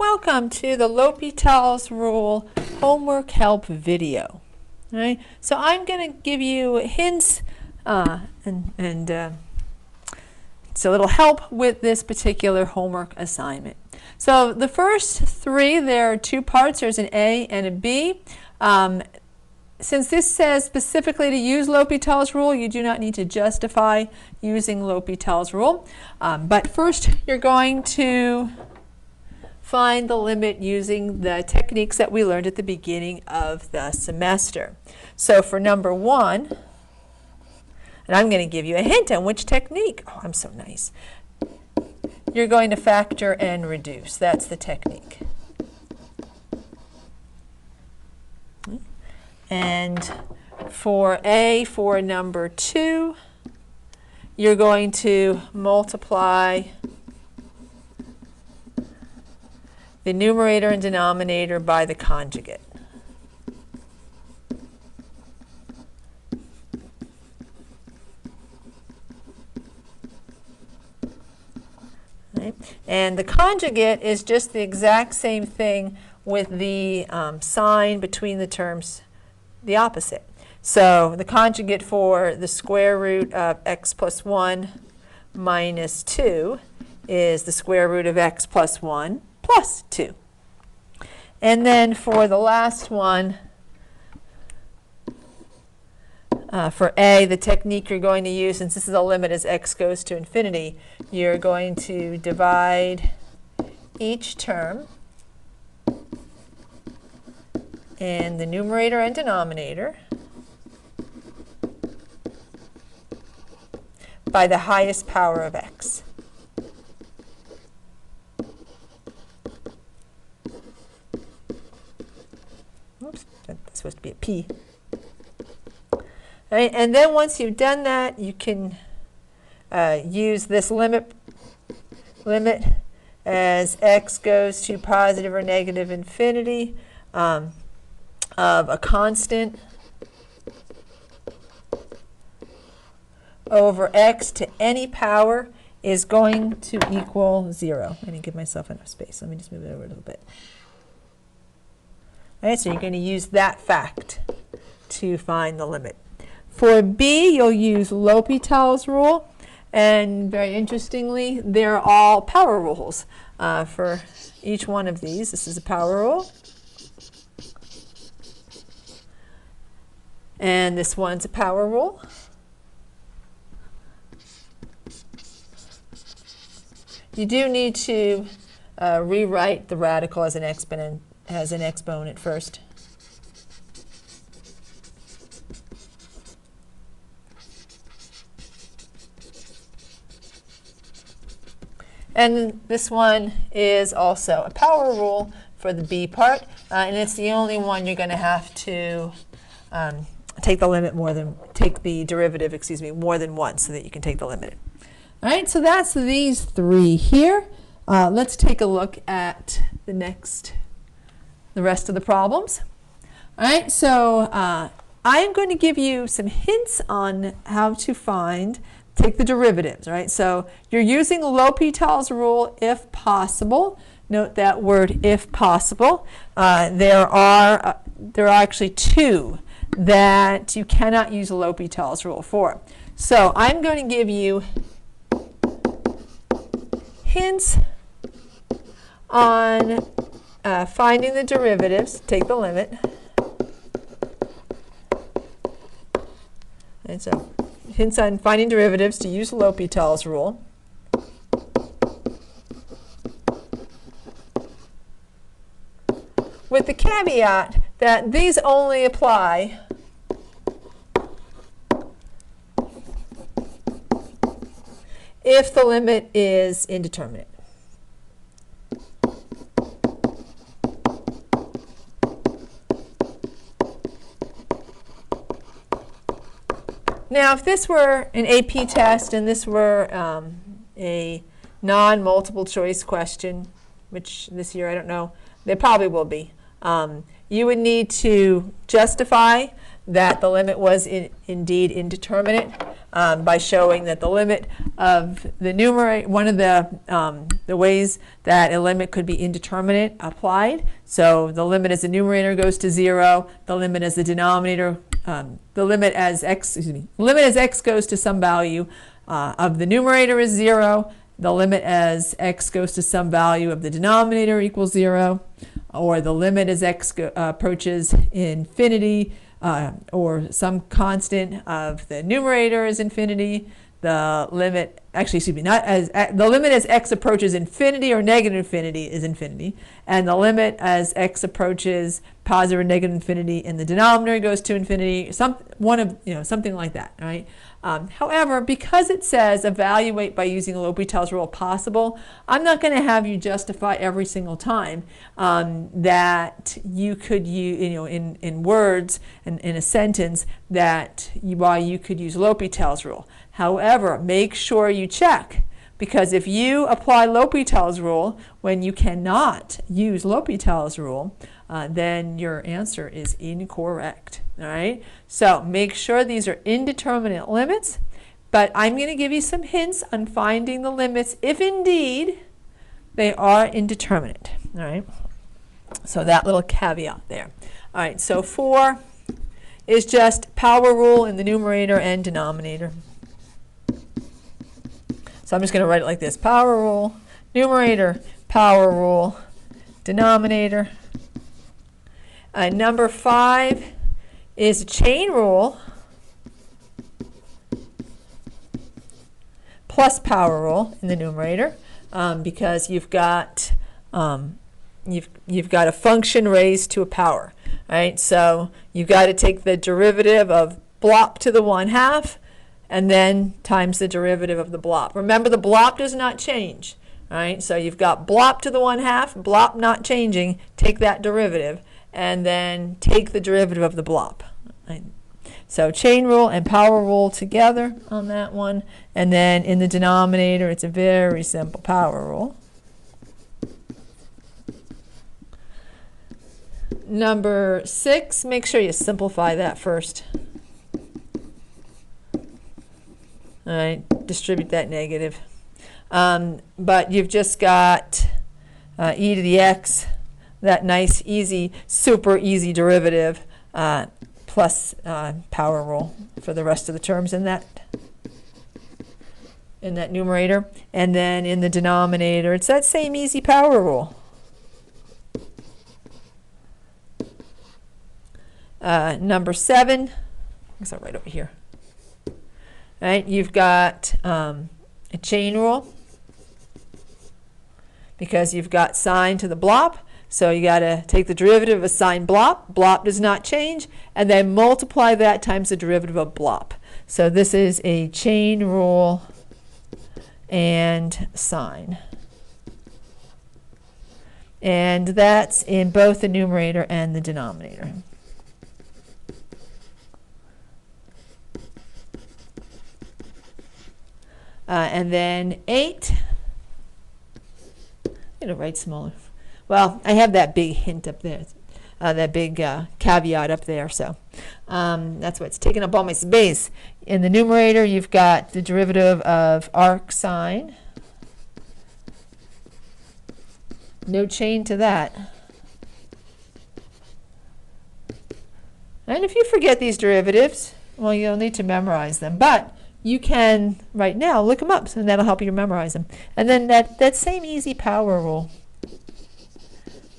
Welcome to the L'Hopital's Rule homework help video. All right, so I'm going to give you hints and it's a little help with this particular homework assignment. So the first three, there are two parts. There's an A and a B. Since this says specifically to use L'Hopital's rule, you do not need to justify using L'Hopital's rule. But first, you're going to find the limit using the techniques that we learned at the beginning of the semester. So for number one, and I'm going to give you a hint on which technique. Oh, I'm so nice. You're going to factor and reduce. That's the technique. And for A, for number two, you're going to multiply the numerator and denominator by the conjugate. Right? And the conjugate is just the exact same thing with the sign between the terms, the opposite. So the conjugate for the square root of x plus 1 minus 2 is the square root of x plus 1 plus 2. And then for the last one, for A, the technique you're going to use, since this is a limit as x goes to infinity, you're going to divide each term in the numerator and denominator by the highest power of x. Oops, that's supposed to be a p. Right, and then once you've done that, you can use this limit as x goes to positive or negative infinity of a constant over x to any power is going to equal 0. I didn't give myself enough space. Let me just move it over a little bit. All right, so you're going to use that fact to find the limit. For B, you'll use L'Hopital's rule, and very interestingly, they're all power rules for each one of these. This is a power rule, and this one's a power rule. You do need to rewrite the radical as an exponent first. And this one is also a power rule for the B part, and it's the only one you're going to have to take the derivative, more than once so that you can take the limit. All right, so that's these three here. Let's take a look at the rest of the problems. All right, so I'm going to give you some hints on how to take the derivatives, right? So you're using L'Hopital's rule if possible. Note that word if possible. There are actually two that you cannot use L'Hopital's rule for. So I'm going to give you hints on finding the derivatives. Take the limit. And so hints on finding derivatives to use L'Hopital's rule. With the caveat that these only apply if the limit is indeterminate. Now, if this were an AP test and this were a non-multiple choice question, which this year I don't know, they probably will be, you would need to justify that the limit was indeed indeterminate. by showing that the limit of the numerator, one of the ways that a limit could be indeterminate applied. So the limit as the numerator goes to 0, the limit as the denominator, the limit as x, limit as x goes to some value of the numerator is 0. The limit as x goes to some value of the denominator equals 0, or the limit as x approaches infinity, or some constant of the numerator is infinity. The limit, actually, excuse me, not as the limit as x approaches infinity or negative infinity is infinity, and the limit as x approaches positive or negative infinity and the denominator goes to infinity. Something like that, right? However, because it says evaluate by using L'Hopital's rule possible, I'm not going to have you justify every single time that you could use, in words and in a sentence why you could use L'Hopital's rule. However, make sure you check, because if you apply L'Hopital's rule when you cannot use L'Hopital's rule, then your answer is incorrect. All right, so make sure these are indeterminate limits, but I'm going to give you some hints on finding the limits if indeed they are indeterminate. All right, so that little caveat there. All right, so 4 is just power rule in the numerator and denominator. So I'm just going to write it like this: power rule, numerator, power rule, denominator. Number 5 is a chain rule plus power rule in the numerator, because you've got a function raised to a power, right? So you've got to take the derivative of blop to the 1/2 and then times the derivative of the blop. Remember, the blop does not change, right? So you've got blop to the 1/2, blop not changing, take that derivative, and then take the derivative of the blop. Right? So chain rule and power rule together on that one. And then in the denominator, it's a very simple power rule. Number 6, make sure you simplify that first. All right, distribute that negative. But you've just got e to the x, that nice, easy, super easy derivative, plus power rule for the rest of the terms in that numerator. And then in the denominator, it's that same easy power rule. Number 7, I guess I'll write over here. All right, you've got a chain rule because you've got sine to the blop. So you got to take the derivative of a sine blop. Blop does not change, and then multiply that times the derivative of blop. So this is a chain rule and sine. And that's in both the numerator and the denominator. And then 8, I'm going to write smaller. Well, I have that big hint up there, that big caveat up there, so that's what's taking up all my space. In the numerator, you've got the derivative of arc sine. No chain to that. And if you forget these derivatives, well, you'll need to memorize them, but you can, right now, look them up, so that'll help you memorize them. And then that same easy power rule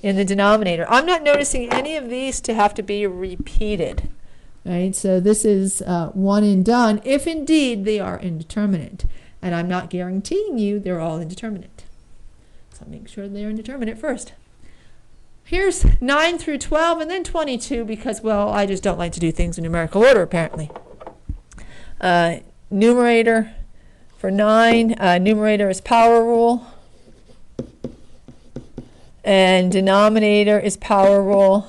in the denominator. I'm not noticing any of these to have to be repeated. Right, so this is one and done, if indeed they are indeterminate. And I'm not guaranteeing you they're all indeterminate. So make sure they're indeterminate first. Here's 9 through 12 and then 22 because, well, I just don't like to do things in numerical order, apparently. Numerator for 9, numerator is power rule. And denominator is power rule.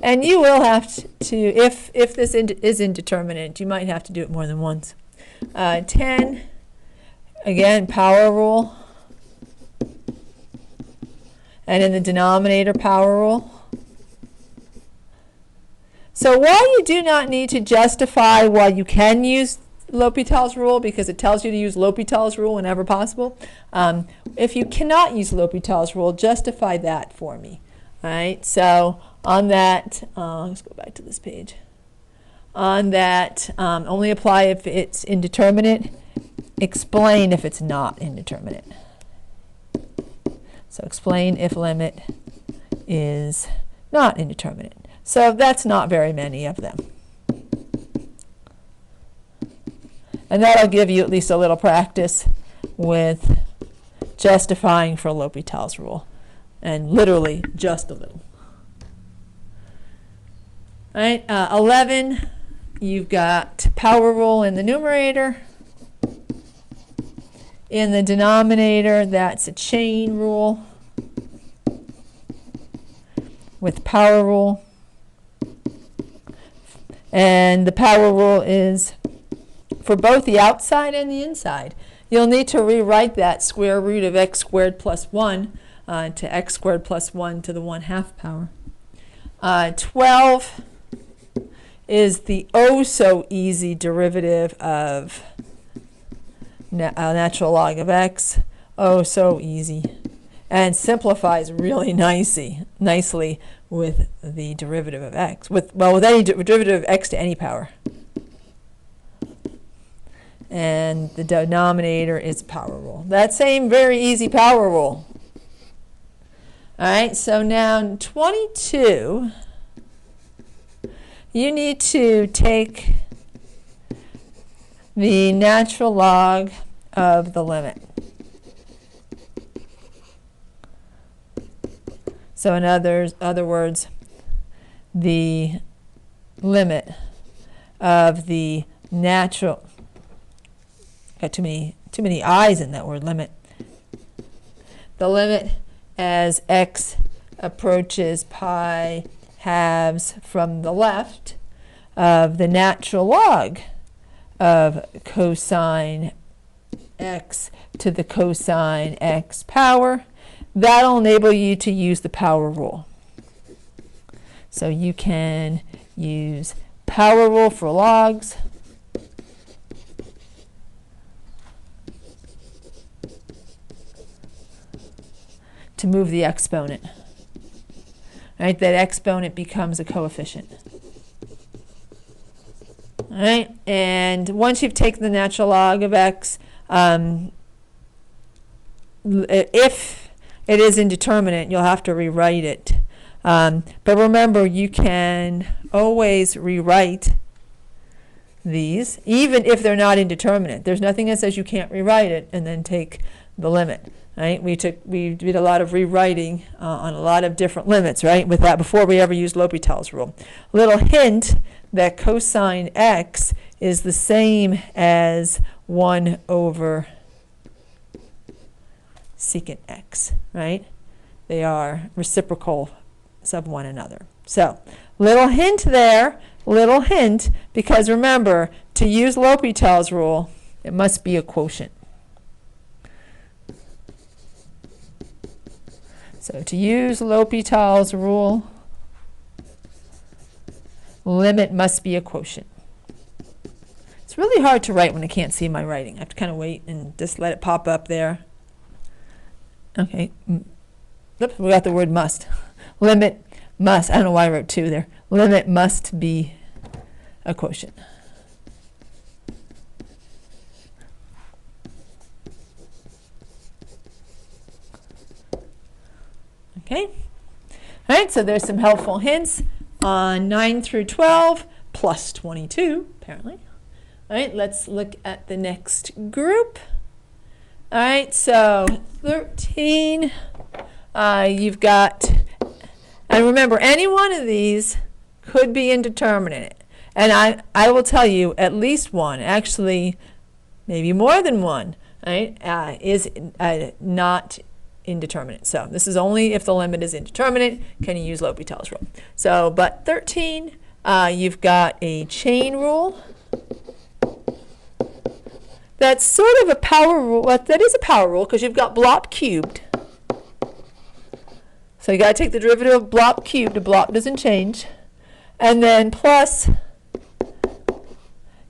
And you will have to, if this is indeterminate, you might have to do it more than once. 10, again, power rule. And in the denominator, power rule. So while you do not need to justify why you can use L'Hopital's rule, because it tells you to use L'Hopital's rule whenever possible, if you cannot use L'Hopital's rule, justify that for me. All right, so on that, let's go back to this page. On that, only apply if it's indeterminate. Explain if it's not indeterminate. So explain if limit is not indeterminate. So that's not very many of them. And that'll give you at least a little practice with justifying for L'Hopital's rule. And literally just a little. All right, 11, you've got power rule in the numerator. In the denominator, that's a chain rule with power rule. And the power rule is for both the outside and the inside. You'll need to rewrite that square root of x squared plus 1 to x squared plus 1 to the 1/2 power. 12 is the oh so easy derivative of natural log of x. Oh, so easy. And simplifies really nicely with the derivative of x. With any derivative of x to any power. And the denominator is power rule. That same very easy power rule. All right, so now in 22, you need to take the natural log of the limit. So in other words, the limit of the natural, got too many I's in that word, limit. The limit as x approaches pi halves from the left of the natural log of cosine x to the cosine x power. That'll enable you to use the power rule. So you can use power rule for logs. To move the exponent. Right, that exponent becomes a coefficient. All right, and once you've taken the natural log of x, if it is indeterminate, you'll have to rewrite it. But remember, you can always rewrite these, even if they're not indeterminate. There's nothing that says you can't rewrite it and then take the limit. Right? We did a lot of rewriting on a lot of different limits, right? With that, before we ever used L'Hopital's rule. A little hint that cosine x is the same as 1 over secant x, right? They are reciprocals of one another. So, little hint there, little hint, because remember, to use L'Hopital's rule, it must be a quotient. So to use L'Hopital's rule, limit must be a quotient. It's really hard to write when I can't see my writing. I have to kind of wait and just let it pop up there. Okay. Oops, we got the word must. Limit must. I don't know why I wrote 2 there. Limit must be a quotient. Okay. All right, so there's some helpful hints on 9 through 12 plus 22, apparently. All right, let's look at the next group. All right, so 13, you've got, and remember, any one of these could be indeterminate. And I will tell you at least one, actually maybe more than one, right, is not indeterminate. So this is only if the limit is indeterminate can you use L'Hopital's rule. So, but 13, you've got a chain rule. That's sort of a power rule. Well, that is a power rule because you've got blop cubed. So you got to take the derivative of blop cubed. The blop doesn't change. And then plus, you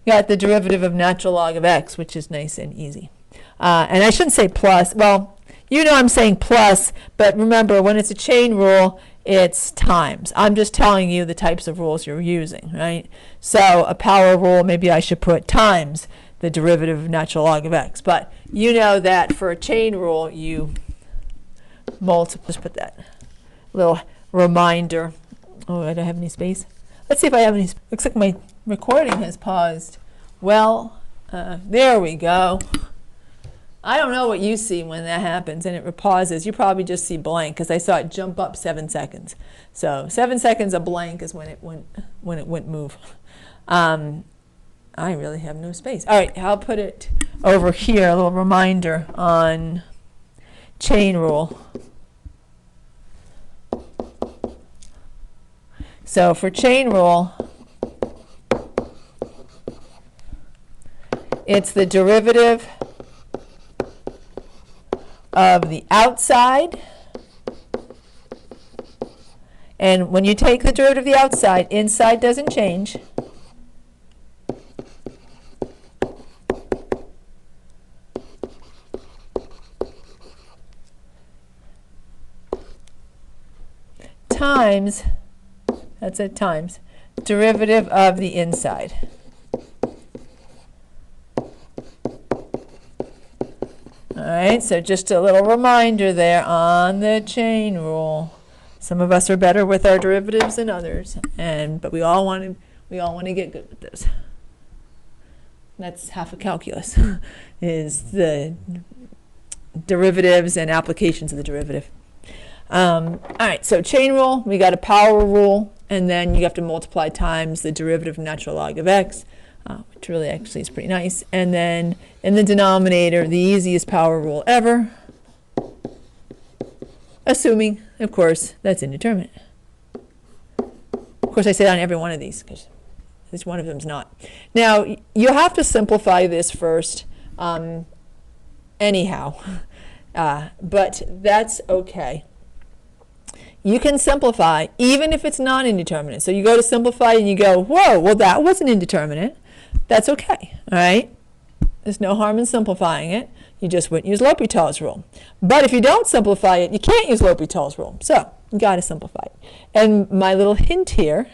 got the derivative of natural log of x, which is nice and easy. And I shouldn't say plus. Well, you know I'm saying plus, but remember, when it's a chain rule, it's times. I'm just telling you the types of rules you're using, right? So a power rule, maybe I should put times the derivative of natural log of x. But you know that for a chain rule, you multiply. Just put that little reminder. Oh, I don't have any space. Let's see if I have any. Looks like my recording has paused. Well, there we go. I don't know what you see when that happens and it pauses. You probably just see blank because I saw it jump up 7 seconds. So 7 seconds of blank is when it wouldn't move. I really have no space. All right, I'll put it over here, a little reminder on chain rule. So for chain rule, it's the derivative of the outside, and when you take the derivative of the outside, inside doesn't change. Times, that's it, times, derivative of the inside. All right, so just a little reminder there on the chain rule. Some of us are better with our derivatives than others, but we all want to get good with this. That's half of calculus, is the derivatives and applications of the derivative. All right, so chain rule, we got a power rule, and then you have to multiply times the derivative of natural log of x. Which really actually is pretty nice. And then in the denominator, the easiest power rule ever, assuming, of course, that's indeterminate. Of course, I say that on every one of these, because at least one of them is not. Now, you have to simplify this first anyhow, but that's okay. You can simplify even if it's not indeterminate. So you go to simplify and you go, whoa, well, that wasn't indeterminate. That's okay, all right? There's no harm in simplifying it. You just wouldn't use L'Hopital's rule. But if you don't simplify it, you can't use L'Hopital's rule. So you got to simplify it. And my little hint here,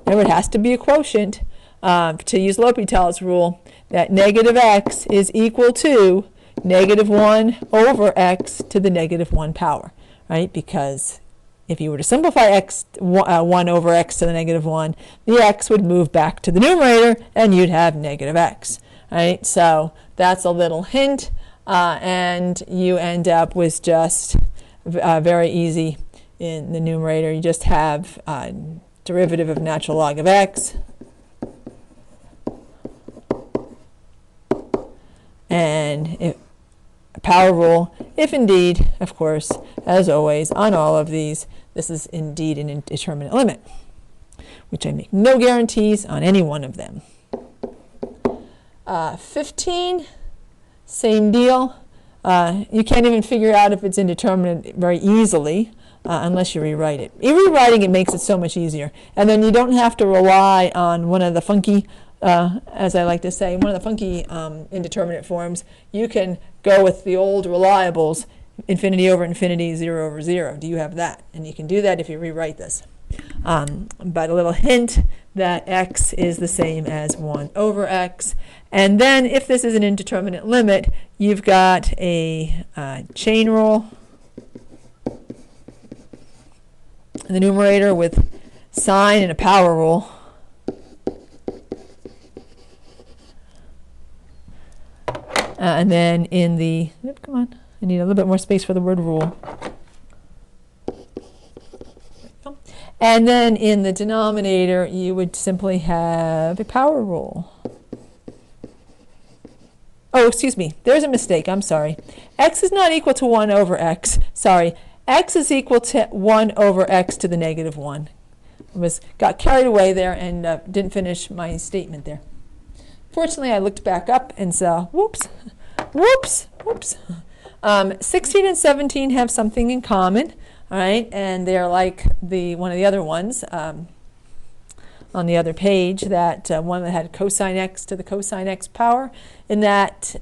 remember, it has to be a quotient to use L'Hopital's rule, that negative x is equal to negative 1 over x to the negative 1 power, right? Because if you were to simplify x 1 over x to the negative 1, the x would move back to the numerator and you'd have negative x, right? So that's a little hint, and you end up with just very easy in the numerator. You just have derivative of natural log of x, and power rule, if indeed, of course, as always, on all of these, this is indeed an indeterminate limit, which I make no guarantees on any one of them. 15, same deal. You can't even figure out if it's indeterminate very easily unless you rewrite it. Rewriting it makes it so much easier. And then you don't have to rely on one of the funky, as I like to say, one of the funky indeterminate forms. You can go with the old reliables, infinity over infinity, 0 over 0. Do you have that? And you can do that if you rewrite this. But a little hint that x is the same as 1 over x. And then if this is an indeterminate limit, you've got a chain rule in the numerator with sign and a power rule. And then in the, come on, I need a little bit more space for the word rule. And then in the denominator, you would simply have a power rule. Oh, excuse me, there's a mistake, I'm sorry. X is not equal to 1 over x. Sorry, x is equal to 1 over x to the negative 1. Got carried away there and didn't finish my statement there. Fortunately, I looked back up and saw, whoops. 16 and 17 have something in common. all right, and they're like one of the other ones on the other page, that one that had cosine x to the cosine x power, in that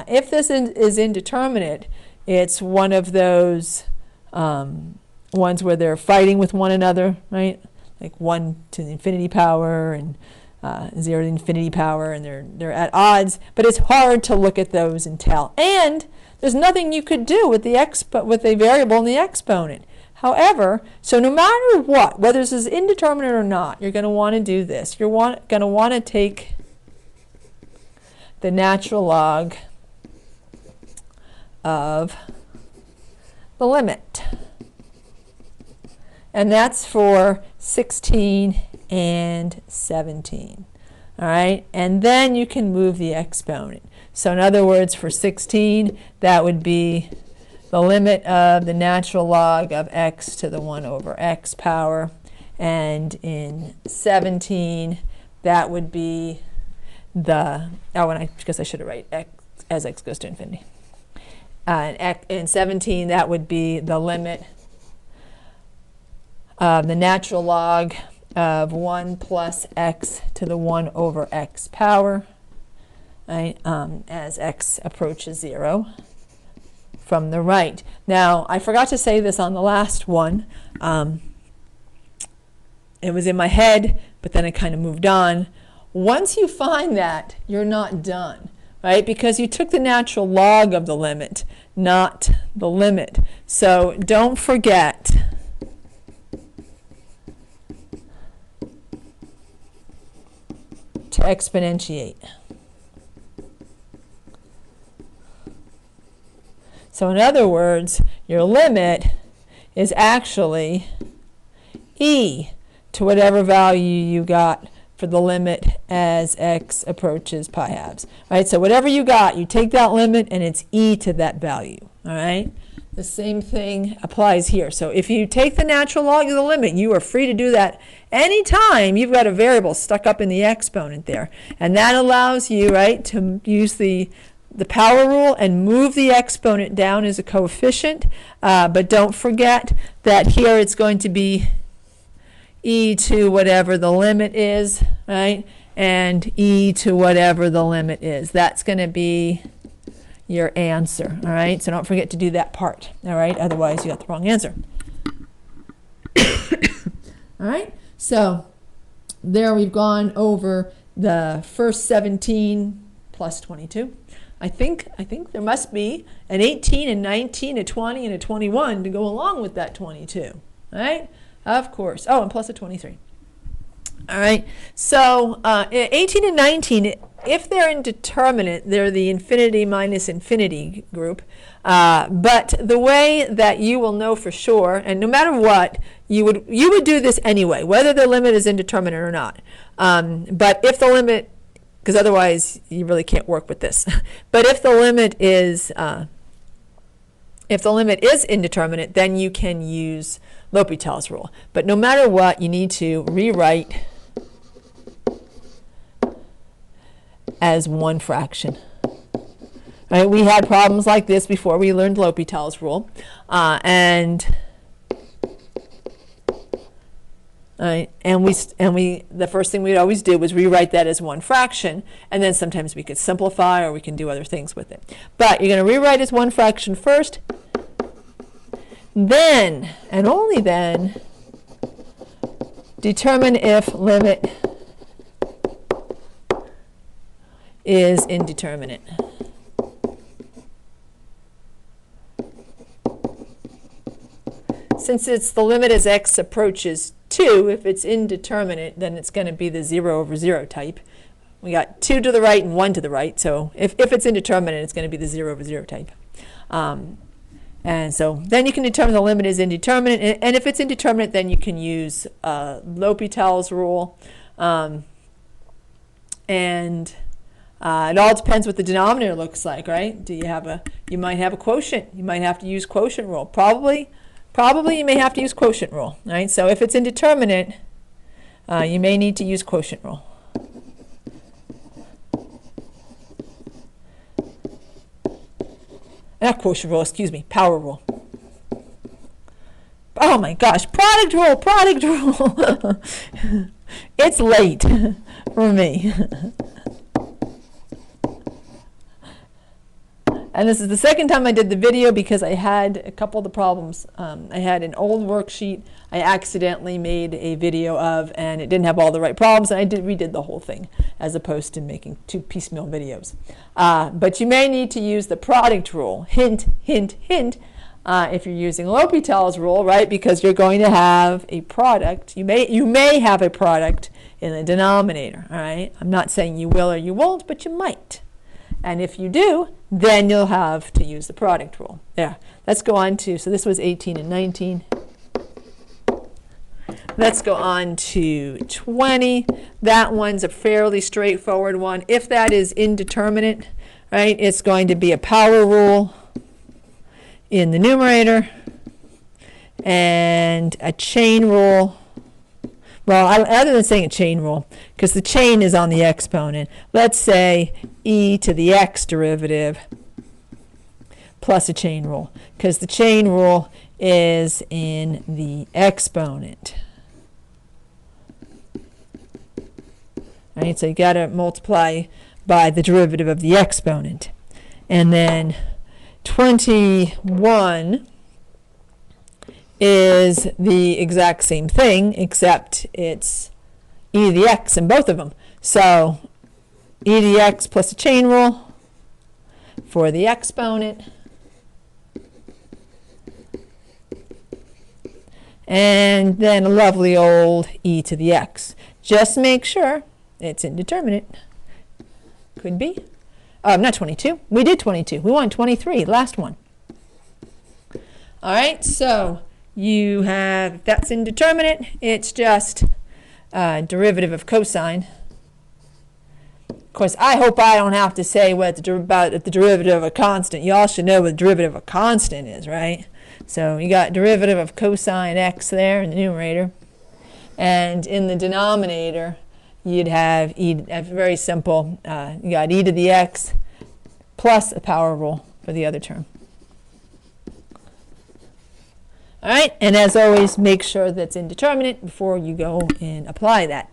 if this is indeterminate, it's one of those ones where they're fighting with one another, right? Like 1 to the infinity power and 0 to the infinity power, and they're at odds. But it's hard to look at those and tell. And there's nothing you could do with the variable in the exponent. However, so no matter what, whether this is indeterminate or not, you're going to want to do this. You're going to want to take the natural log of the limit. And that's for 16 and 17. All right, and then you can move the exponent. So in other words, for 16, that would be the limit of the natural log of x to the 1 over x power. And in 17, that would be the, because I should have write x as x goes to infinity. In 17, that would be the limit of the natural log of 1 plus x to the 1 over x power, right, as x approaches 0 from the right. Now, I forgot to say this on the last one. It was in my head, but then it kind of moved on. Once you find that, you're not done, right? Because you took the natural log of the limit, not the limit. So don't forget to exponentiate. So in other words, your limit is actually e to whatever value you got for the limit as x approaches pi halves. Right? So whatever you got, you take that limit and it's e to that value. All right? The same thing applies here. So if you take the natural log of the limit, you are free to do that anytime you've got a variable stuck up in the exponent there. And that allows you, right, to use the power rule and move the exponent down as a coefficient. But don't forget that here it's going to be e to whatever the limit is, right? And e to whatever the limit is. That's going to be your answer, all right? So don't forget to do that part, all right? Otherwise, you got the wrong answer. All right? So there we've gone over the first 17 plus 22. I think there must be an 18, a 19, a 20, and a 21 to go along with that 22, all right? Of course. Oh, and plus a 23. All right. So 18 and 19, if they're indeterminate, they're the infinity minus infinity group. But the way that you will know for sure, and no matter what, you would do this anyway, whether the limit is indeterminate or not. But if the limit, because otherwise you really can't work with this. But if the limit is indeterminate, then you can use L'Hopital's rule. But no matter what, you need to rewrite as one fraction. Right? We had problems like this before we learned L'Hopital's rule. The first thing we'd always do was rewrite that as one fraction, and then sometimes we could simplify or we can do other things with it. But you're going to rewrite as one fraction first, then, and only then, determine if limit is indeterminate. Since it's the limit as x approaches 2, if it's indeterminate, then it's going to be the 0 over 0 type. We got 2 to the right and 1 to the right, so if it's indeterminate, it's going to be the 0 over 0 type. And so then you can determine the limit is indeterminate, and if it's indeterminate, then you can use L'Hopital's rule. And it all depends what the denominator looks like, right? You might have a quotient. You might have to use quotient rule. Probably you may have to use quotient rule, right? So if it's indeterminate, you may need to use quotient rule. Not quotient rule, excuse me, power rule. Oh my gosh, product rule, product rule. It's late for me. And this is the second time I did the video because I had a couple of the problems. I had an old worksheet I accidentally made a video of, and it didn't have all the right problems, and I redid the whole thing as opposed to making 2 piecemeal videos. But you may need to use the product rule. Hint, hint, hint. If you're using L'Hopital's rule, right, because you're going to have a product. You may have a product in the denominator, all right? I'm not saying you will or you won't, but you might. And if you do, then you'll have to use the product rule. There. Let's go on to, so this was 18 and 19. Let's go on to 20. That one's a fairly straightforward one. If that is indeterminate, right, it's going to be a power rule in the numerator and a chain rule. Well, other than saying a chain rule, because the chain is on the exponent, let's say e to the x derivative plus a chain rule, because the chain rule is in the exponent. Right, so you got to multiply by the derivative of the exponent. And then 21 is the exact same thing, except it's e to the x in both of them. So e to the x plus a chain rule for the exponent. And then a lovely old e to the x. Just make sure it's indeterminate. Could be. Not 22. We did 22. We want 23, last one. All right, so you have, that's indeterminate. It's just derivative of cosine. Of course, I hope I don't have to say what about the derivative of a constant. You all should know what the derivative of a constant is, right? So you got derivative of cosine x there in the numerator. And in the denominator, you'd have very simple, you got e to the x plus a power rule for the other term. All right, and as always, make sure that's indeterminate before you go and apply that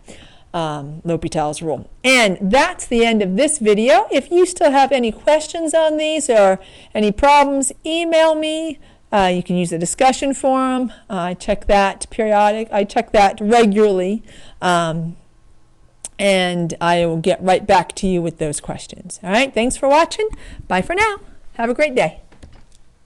L'Hopital's rule. And that's the end of this video. If you still have any questions on these or any problems, email me. You can use the discussion forum. I check that regularly. And I will get right back to you with those questions. All right, thanks for watching. Bye for now. Have a great day.